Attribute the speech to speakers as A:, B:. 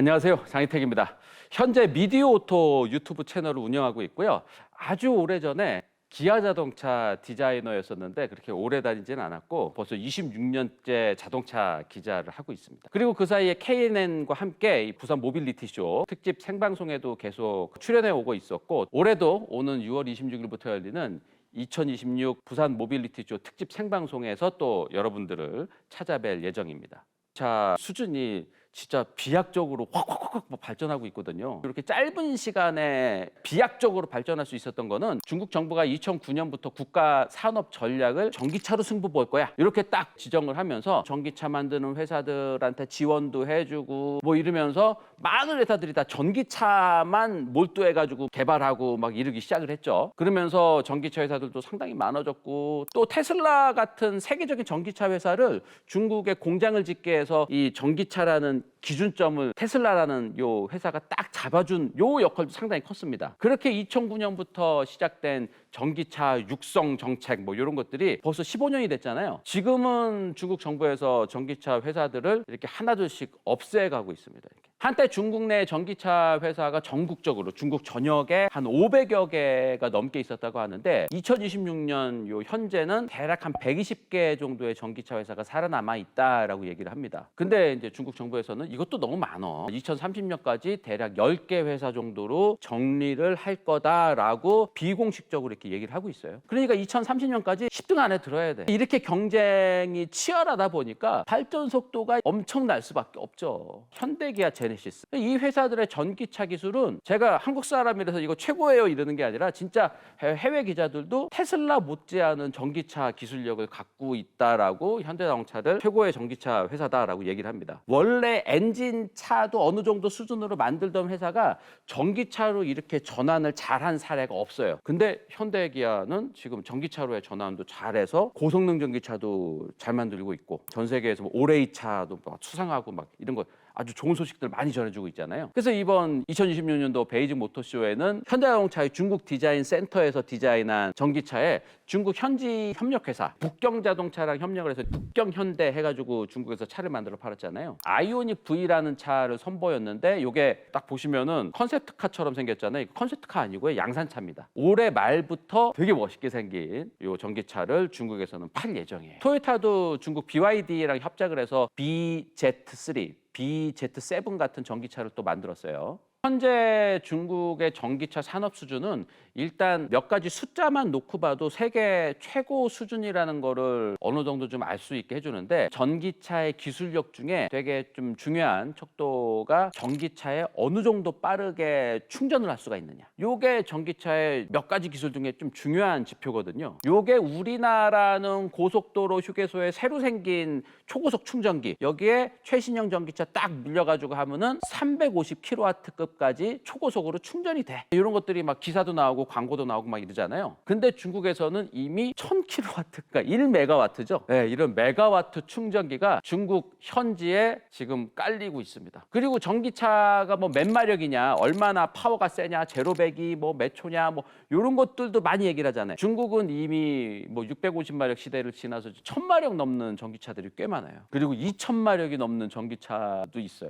A: 안녕하세요. 장희택입니다. 현재 미디어오토 유튜브 채널을 운영하고 있고요. 아주 오래전에 기아자동차 디자이너였었는데 그렇게 오래 다니지는 않았고 벌써 26년째 자동차 기자를 하고 있습니다. 그리고 그 사이에 K&N과 함께 이 부산 모빌리티쇼 특집 생방송에도 계속 출연해 오고 있었고 올해도 오는 6월 26일부터 열리는 2026 부산 모빌리티쇼 특집 생방송에서 또 여러분들을 찾아뵐 예정입니다. 자, 수준이 진짜 비약적으로 확 발전하고 있거든요. 이렇게 짧은 시간에 비약적으로 발전할 수 있었던 거는 중국 정부가 2009년부터 국가 산업 전략을 전기차로 승부 볼 거야. 이렇게 딱 지정을 하면서 전기차 만드는 회사들한테 지원도 해주고 뭐 이러면서 많은 회사들이 다 전기차만 몰두해가지고 개발하고 막 이러기 시작을 했죠. 그러면서 전기차 회사들도 상당히 많아졌고 또 테슬라 같은 세계적인 전기차 회사를 중국에 공장을 짓게 해서 이 전기차라는 기준점을 테슬라라는 요 회사가 딱 잡아준 요 역할도 상당히 컸습니다. 그렇게 2009년부터 시작된 전기차 육성 정책 뭐 이런 것들이 벌써 15년이 됐잖아요. 지금은 중국 정부에서 전기차 회사들을 이렇게 하나둘씩 없애가고 있습니다. 이렇게. 한때 중국 내 전기차 회사가 전국적으로 중국 전역에 한 500여 개가 넘게 있었다고 하는데 2026년 요 현재는 대략 한 120개 정도의 전기차 회사가 살아남아 있다라고 얘기를 합니다. 근데 이제 중국 정부에서는 이것도 너무 많아. 2030년까지 대략 10개 회사 정도로 정리를 할 거다라고 비공식적으로 이렇게 얘기를 하고 있어요. 그러니까 2030년까지 10등 안에 들어야 돼. 이렇게 경쟁이 치열하다 보니까 발전 속도가 엄청날 수밖에 없죠. 현대기아, 제네시스. 이 회사들의 전기차 기술은 제가 한국 사람이라서 이거 최고예요 이러는 게 아니라 진짜 해외 기자들도 테슬라 못지않은 전기차 기술력을 갖고 있다라고 현대자동차를 최고의 전기차 회사다라고 얘기를 합니다. 원래 엔진차도 어느 정도 수준으로 만들던 회사가 전기차로 이렇게 전환을 잘한 사례가 없어요. 근데 현대기아는 지금 전기차로의 전환도 잘해서 고성능 전기차도 잘 만들고 있고 전 세계에서 뭐 오레이차도 막 수상하고 막 이런 거 아주 좋은 소식들 많이 전해주고 있잖아요. 그래서 이번 2026년도 베이징 모터쇼에는 현대자동차의 중국 디자인 센터에서 디자인한 전기차에 중국 현지 협력회사 북경자동차랑 협력을 해서 북경현대 해가지고 중국에서 차를 만들어 팔았잖아요. 아이오닉 V라는 차를 선보였는데 이게 딱 보시면은 컨셉트카처럼 생겼잖아요. 컨셉트카 아니고요, 양산차입니다. 올해 말부터 되게 멋있게 생긴 이 전기차를 중국에서는 팔 예정이에요. 토요타도 중국 BYD랑 협작을 해서 BZ3 BZ7 같은 전기차를 또 만들었어요. 현재 중국의 전기차 산업 수준은 일단 몇 가지 숫자만 놓고 봐도 세계 최고 수준이라는 거를 어느 정도 좀 알 수 있게 해주는데 전기차의 기술력 중에 되게 좀 중요한 척도가 전기차에 어느 정도 빠르게 충전을 할 수가 있느냐. 요게 전기차의 몇 가지 기술 중에 좀 중요한 지표거든요. 요게 우리나라는 고속도로 휴게소에 새로 생긴 초고속 충전기 여기에 최신형 전기차 딱 물려가지고 하면은 350kW급까지 초고속으로 충전이 돼. 이런 것들이 막 기사도 나오고 광고도 나오고 막 이러잖아요. 근데 중국에서는 이미 1000kW가 1메가와트죠. 네, 이런 메가와트 충전기가 중국 현지에 지금 깔리고 있습니다. 그리고 전기차가 뭐 몇 마력이냐, 얼마나 파워가 세냐, 제로백이 뭐 몇 초냐, 뭐 이런 것들도 많이 얘기를 하잖아요. 중국은 이미 뭐 650마력 시대를 지나서 1000마력 넘는 전기차들이 꽤 많아요. 그리고 2000마력이 넘는 전기차도 있어요.